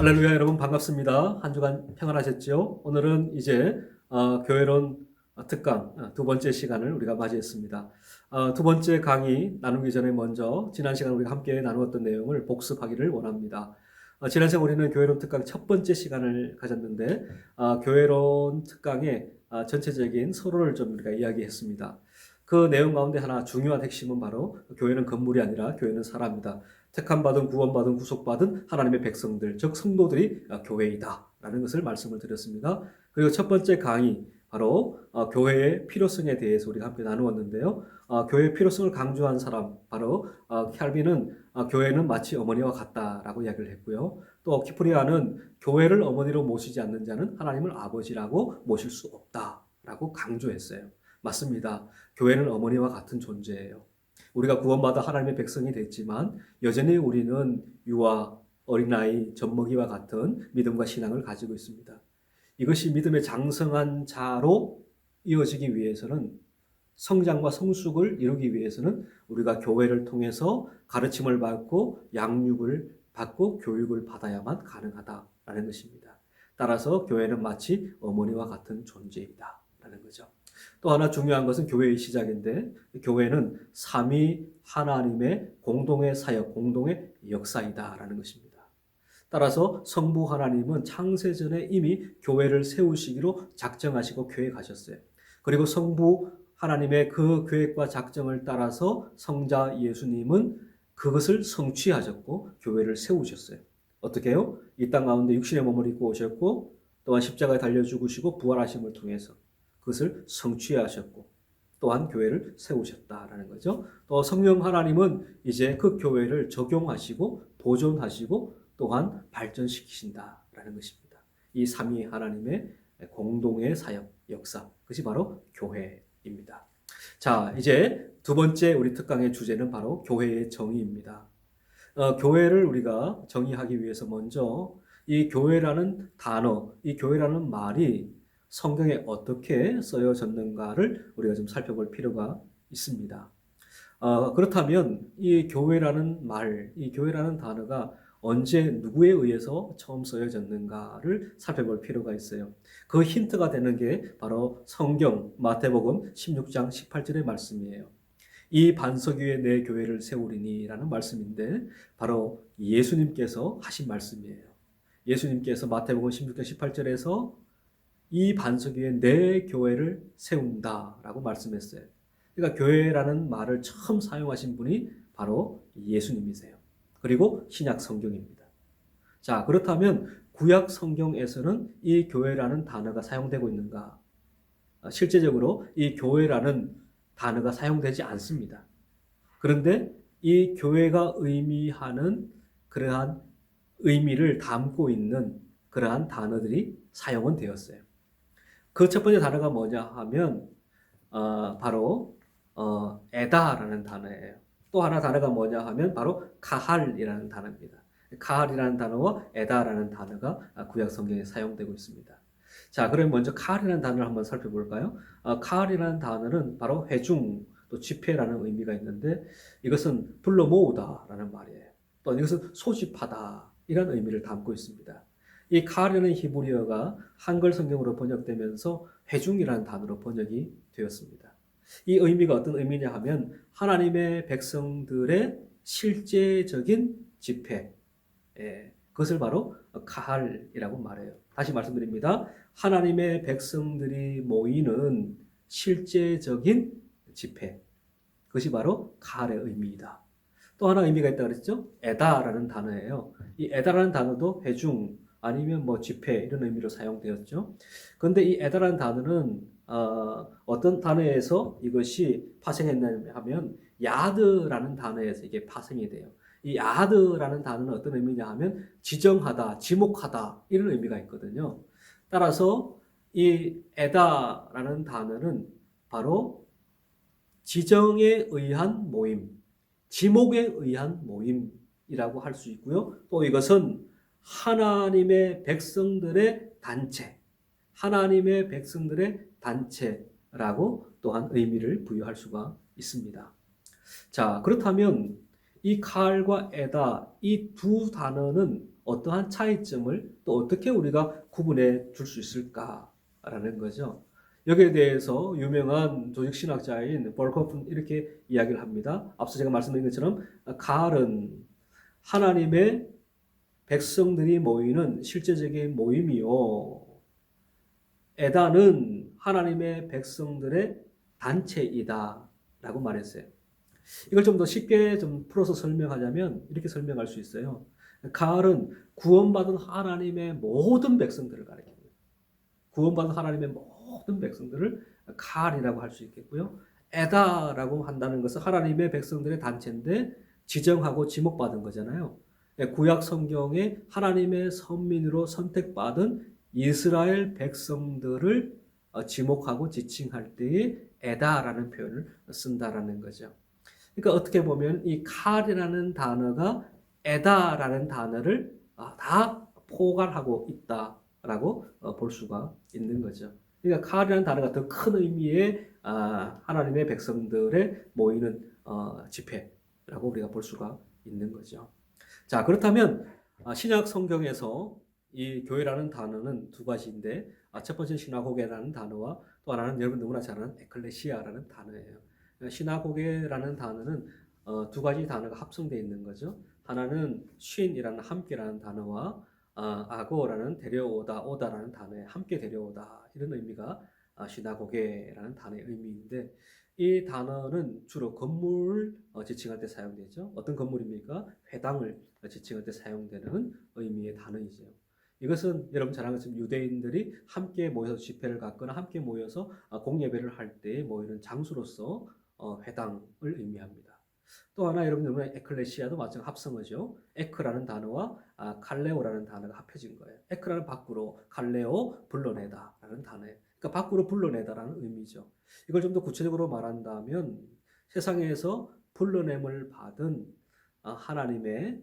할렐루야 여러분 반갑습니다. 한 주간 평안하셨죠? 오늘은 이제 교회론 특강 두 번째 시간을 우리가 맞이했습니다. 두 번째 강의 나누기 전에 먼저 지난 시간 우리가 함께 나누었던 내용을 복습하기를 원합니다. 지난 시간 우리는 교회론 특강 첫 번째 시간을 가졌는데 교회론 특강의 전체적인 서론을 좀 우리가 이야기했습니다. 그 내용 가운데 하나 중요한 핵심은 바로 교회는 건물이 아니라 교회는 사람이다. 택함받은 구원받은 구속받은 하나님의 백성들 즉 성도들이 교회이다 라는 것을 말씀을 드렸습니다. 그리고 첫 번째 강의 바로 교회의 필요성에 대해서 우리가 함께 나누었는데요. 교회의 필요성을 강조한 사람 바로 캘빈은 교회는 마치 어머니와 같다라고 이야기를 했고요. 또 키프리아는 교회를 어머니로 모시지 않는 자는 하나님을 아버지라고 모실 수 없다라고 강조했어요. 맞습니다. 교회는 어머니와 같은 존재예요. 우리가 구원받아 하나님의 백성이 됐지만 여전히 우리는 유아, 어린아이, 젖먹이와 같은 믿음과 신앙을 가지고 있습니다. 이것이 믿음의 장성한 자로 이어지기 위해서는 성장과 성숙을 이루기 위해서는 우리가 교회를 통해서 가르침을 받고 양육을 받고 교육을 받아야만 가능하다라는 것입니다. 따라서 교회는 마치 어머니와 같은 존재이다라는 거죠. 또 하나 중요한 것은 교회의 시작인데 교회는 삼위 하나님의 공동의 사역, 공동의 역사이다라는 것입니다. 따라서 성부 하나님은 창세전에 이미 교회를 세우시기로 작정하시고 계획하셨어요. 그리고 성부 하나님의 그 계획과 작정을 따라서 성자 예수님은 그것을 성취하셨고 교회를 세우셨어요. 어떻게 해요? 이 땅 가운데 육신의 몸을 입고 오셨고 또한 십자가에 달려 죽으시고 부활하심을 통해서 그것을 성취하셨고 또한 교회를 세우셨다라는 거죠. 또 성령 하나님은 이제 그 교회를 적용하시고 보존하시고 또한 발전시키신다라는 것입니다. 이 삼위 하나님의 공동의 사역, 역사, 그것이 바로 교회입니다. 자, 이제 두 번째 우리 특강의 주제는 바로 교회의 정의입니다. 교회를 우리가 정의하기 위해서 먼저 이 교회라는 단어, 이 교회라는 말이 성경에 어떻게 쓰여졌는가를 우리가 좀 살펴볼 필요가 있습니다. 그렇다면 이 교회라는 말, 이 교회라는 단어가 언제 누구에 의해서 처음 쓰여졌는가를 살펴볼 필요가 있어요. 그 힌트가 되는 게 바로 성경 마태복음 16장 18절의 말씀이에요. 이 반석 위에 내 교회를 세우리니 라는 말씀인데 바로 예수님께서 하신 말씀이에요. 예수님께서 마태복음 16장 18절에서 이 반석 위에 내 교회를 세운다라고 말씀했어요. 그러니까 교회라는 말을 처음 사용하신 분이 바로 예수님이세요. 그리고 신약 성경입니다. 자, 그렇다면 구약 성경에서는 이 교회라는 단어가 사용되고 있는가? 실제적으로 이 교회라는 단어가 사용되지 않습니다. 그런데 이 교회가 의미하는 그러한 의미를 담고 있는 그러한 단어들이 사용은 되었어요. 그 첫 번째 단어가 뭐냐 하면 바로 에다라는 단어예요. 또 하나 단어가 뭐냐 하면 바로 카할이라는 단어입니다. 카할이라는 단어와 에다라는 단어가 구약 성경에 사용되고 있습니다. 자, 그럼 먼저 카할이라는 단어를 한번 살펴볼까요? 카할이라는 단어는 바로 회중, 또 집회라는 의미가 있는데 이것은 불러 모으다라는 말이에요. 또 이것은 소집하다 이런 의미를 담고 있습니다. 이 카할이라는 히브리어가 한글 성경으로 번역되면서 회중이라는 단어로 번역이 되었습니다. 이 의미가 어떤 의미냐 하면 하나님의 백성들의 실제적인 집회, 그것을 바로 카할이라고 말해요. 다시 말씀드립니다. 하나님의 백성들이 모이는 실제적인 집회, 그것이 바로 카할의 의미이다. 또 하나 의미가 있다고 그랬죠? 에다라는 단어예요. 이 에다라는 단어도 회중 아니면 뭐 집회 이런 의미로 사용되었죠. 그런데 이 에다라는 단어는 어떤 단어에서 이것이 파생했냐 하면 야드라는 단어에서 이게 파생이 돼요. 이 야드라는 단어는 어떤 의미냐 하면 지정하다, 지목하다 이런 의미가 있거든요. 따라서 이 에다라는 단어는 바로 지정에 의한 모임, 지목에 의한 모임이라고 할 수 있고요. 또 이것은 하나님의 백성들의 단체, 하나님의 백성들의 단체라고 또한 의미를 부여할 수가 있습니다. 자, 그렇다면 이 칼과 에다 이 두 단어는 어떠한 차이점을 또 어떻게 우리가 구분해 줄 수 있을까라는 거죠. 여기에 대해서 유명한 조직신학자인 벌커프는 이렇게 이야기를 합니다. 앞서 제가 말씀드린 것처럼 가을은 하나님의 백성들이 모이는 실제적인 모임이요. 에다는 하나님의 백성들의 단체이다 라고 말했어요. 이걸 좀 더 쉽게 좀 풀어서 설명하자면 이렇게 설명할 수 있어요. 가을은 구원받은 하나님의 모든 백성들을 가리킵니다. 구원받은 하나님의 모든 백성들을 가을이라고 할 수 있겠고요. 에다라고 한다는 것은 하나님의 백성들의 단체인데 지정하고 지목받은 거잖아요. 구약 성경에 하나님의 선민으로 선택받은 이스라엘 백성들을 지목하고 지칭할 때에 에다라는 표현을 쓴다라는 거죠. 그러니까 어떻게 보면 이 칼이라는 단어가 에다라는 단어를 다 포괄하고 있다라고 볼 수가 있는 거죠. 그러니까 칼이라는 단어가 더 큰 의미의 하나님의 백성들의 모이는 집회라고 우리가 볼 수가 있는 거죠. 자, 그렇다면 신약 성경에서 이 교회라는 단어는 두 가지인데 첫 번째는 시나고게라는 단어와 또 하나는 여러분 누구나 잘 아는 에클레시아라는 단어예요. 시나고게라는 단어는 두 가지 단어가 합성되어 있는 거죠. 하나는 쉰이라는 함께라는 단어와 아고라는 데려오다, 오다라는 단어에 함께 데려오다 이런 의미가 시나고게라는 단어의 의미인데 이 단어는 주로 건물을 지칭할 때 사용되죠. 어떤 건물입니까? 회당을 지칭할 때 사용되는 의미의 단어이죠. 이것은 여러분 잘 아는 것처럼 유대인들이 함께 모여서 집회를 갖거나 함께 모여서 공예배를 할 때 모이는 장소로서 회당을 의미합니다. 또 하나 여러분 에클레시아도 마찬가지 합성어죠. 에크라는 단어와 칼레오라는 단어가 합해진 거예요. 에크라는 밖으로, 칼레오 불러내다라는 단어예요. 그러니까 밖으로 불러내다라는 의미죠. 이걸 좀 더 구체적으로 말한다면 세상에서 불러냄을 받은 하나님의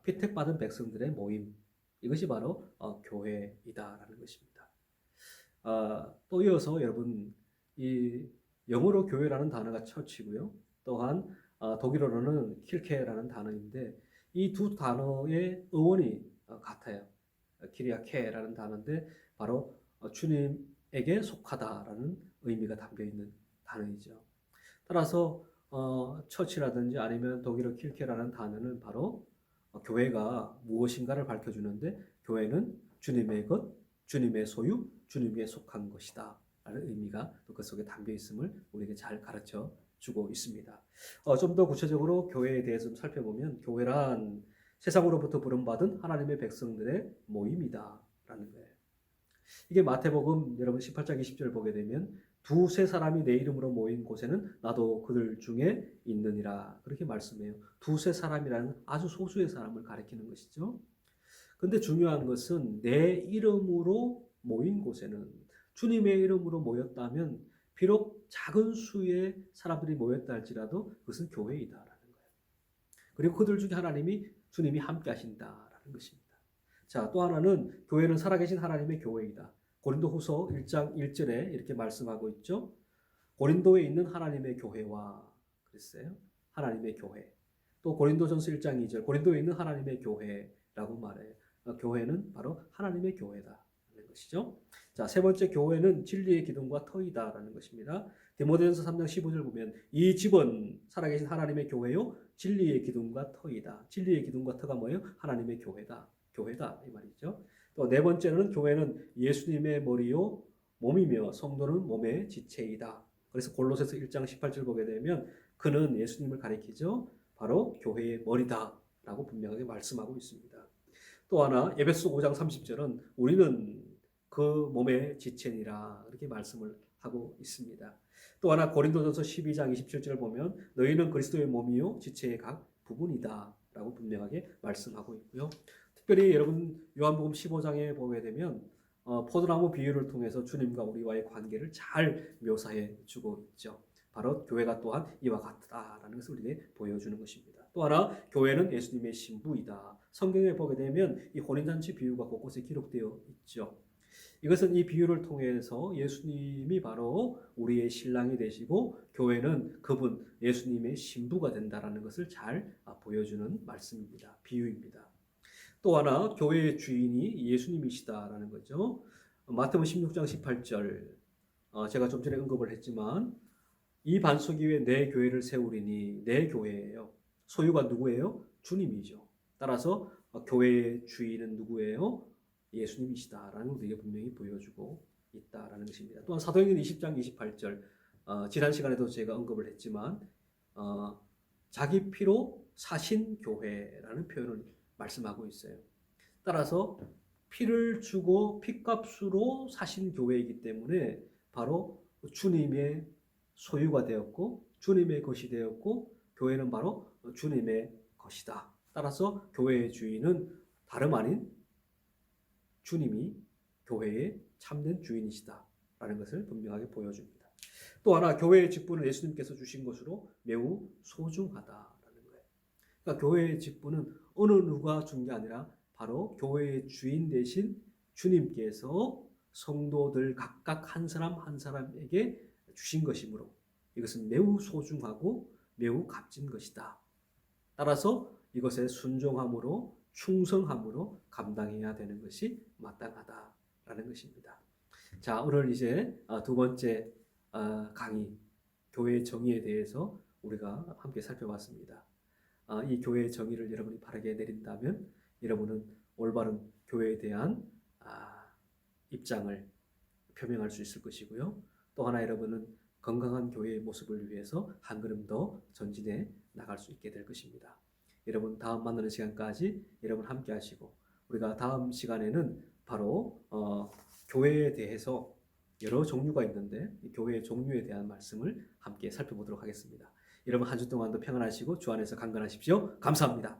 피택받은 백성들의 모임, 이것이 바로 교회이다라는 것입니다. 또 이어서 여러분 이 영어로 교회라는 단어가 처치고요. 또한 독일어로는 킬케라는 단어인데 이 두 단어의 어원이 같아요. 키리아케라는 단어인데 바로 주님에게 속하다라는 의미가 담겨 있는 단어이죠. 따라서 처치라든지 아니면 독일어 킬케라는 단어는 바로 교회가 무엇인가를 밝혀주는데 교회는 주님의 것, 주님의 소유, 주님께 속한 것이다 라는 의미가 그 속에 담겨 있음을 우리에게 잘 가르쳐 주고 있습니다. 좀 더 구체적으로 교회에 대해서 좀 살펴보면 교회란 세상으로부터 부름받은 하나님의 백성들의 모임이다 라는 거예요. 이게 마태복음 여러분 18장 20절 보게 되면 두세 사람이 내 이름으로 모인 곳에는 나도 그들 중에 있느니라 그렇게 말씀해요. 두세 사람이라는 아주 소수의 사람을 가리키는 것이죠. 근데 중요한 것은 내 이름으로 모인 곳에는 주님의 이름으로 모였다면 비록 작은 수의 사람들이 모였다 할지라도 그것은 교회이다라는 거예요. 그리고 그들 중에 주님이 함께 하신다라는 것입니다. 자, 또 하나는 교회는 살아계신 하나님의 교회이다. 고린도후서 1장 1절에 이렇게 말씀하고 있죠. 고린도에 있는 하나님의 교회와 그랬어요. 하나님의 교회. 또 고린도전서 1장 2절 고린도에 있는 하나님의 교회라고 말해요. 교회는 바로 하나님의 교회다라는 것이죠. 자, 세 번째 교회는 진리의 기둥과 터이다라는 것입니다. 디모데전서 3장 15절 보면 이 집은 살아계신 하나님의 교회요 진리의 기둥과 터이다. 진리의 기둥과 터가 뭐예요? 하나님의 교회다. 교회다 이 말이죠. 또 네 번째는 교회는 예수님의 머리요 몸이며 성도는 몸의 지체이다. 그래서 골로새서 1장 18절 보게 되면 그는 예수님을 가리키죠. 바로 교회의 머리다라고 분명하게 말씀하고 있습니다. 또 하나 에베소 5장 30절은 우리는 그 몸의 지체니라 이렇게 말씀을 하고 있습니다. 또 하나 고린도전서 12장 27절을 보면 너희는 그리스도의 몸이요 지체의 각 부분이다 라고 분명하게 말씀하고 있고요. 특별히 여러분 요한복음 15장에 보게 되면 포도나무 비유를 통해서 주님과 우리와의 관계를 잘 묘사해 주고 있죠. 바로 교회가 또한 이와 같다라는 것을 우리에게 보여주는 것입니다. 또 하나 교회는 예수님의 신부이다. 성경에 보게 되면 이 혼인잔치 비유가 곳곳에 기록되어 있죠. 이것은 이 비유를 통해서 예수님이 바로 우리의 신랑이 되시고 교회는 그분 예수님의 신부가 된다라는 것을 잘 보여주는 말씀입니다. 비유입니다. 또 하나 교회의 주인이 예수님이시다라는 거죠. 마태복음 16장 18절 제가 좀 전에 언급을 했지만 이 반석 위에 내 교회를 세우리니 내 교회예요. 소유가 누구예요? 주님이죠. 따라서 교회의 주인은 누구예요? 예수님이시다라는 것도 이게 분명히 보여주고 있다라는 것입니다. 또한 사도행전 20장 28절 지난 시간에도 제가 언급을 했지만 자기 피로 사신 교회라는 표현을 말씀하고 있어요. 따라서 피를 주고 피값으로 사신 교회이기 때문에 바로 주님의 소유가 되었고 주님의 것이 되었고 교회는 바로 주님의 것이다. 따라서 교회의 주인은 다름 아닌 주님이 교회의 참된 주인이시다라는 것을 분명하게 보여줍니다. 또 하나 교회의 직분은 예수님께서 주신 것으로 매우 소중하다라는 거예요. 그러니까 교회의 직분은 어느 누가 준 게 아니라 바로 교회의 주인 되신 주님께서 성도들 각각 한 사람 한 사람에게 주신 것이므로 이것은 매우 소중하고 매우 값진 것이다. 따라서 이것에 순종함으로 충성함으로 감당해야 되는 것이 마땅하다라는 것입니다. 자, 오늘 이제 두 번째 강의 교회의 정의에 대해서 우리가 함께 살펴봤습니다. 이 교회의 정의를 여러분이 바르게 내린다면 여러분은 올바른 교회에 대한 입장을 표명할 수 있을 것이고요. 또 하나 여러분은 건강한 교회의 모습을 위해서 한 걸음 더 전진해 나갈 수 있게 될 것입니다. 여러분 다음 만나는 시간까지 여러분 함께 하시고 우리가 다음 시간에는 바로 교회에 대해서 여러 종류가 있는데 이 교회의 종류에 대한 말씀을 함께 살펴보도록 하겠습니다. 여러분 한 주 동안도 평안하시고 주 안에서 강건하십시오. 감사합니다.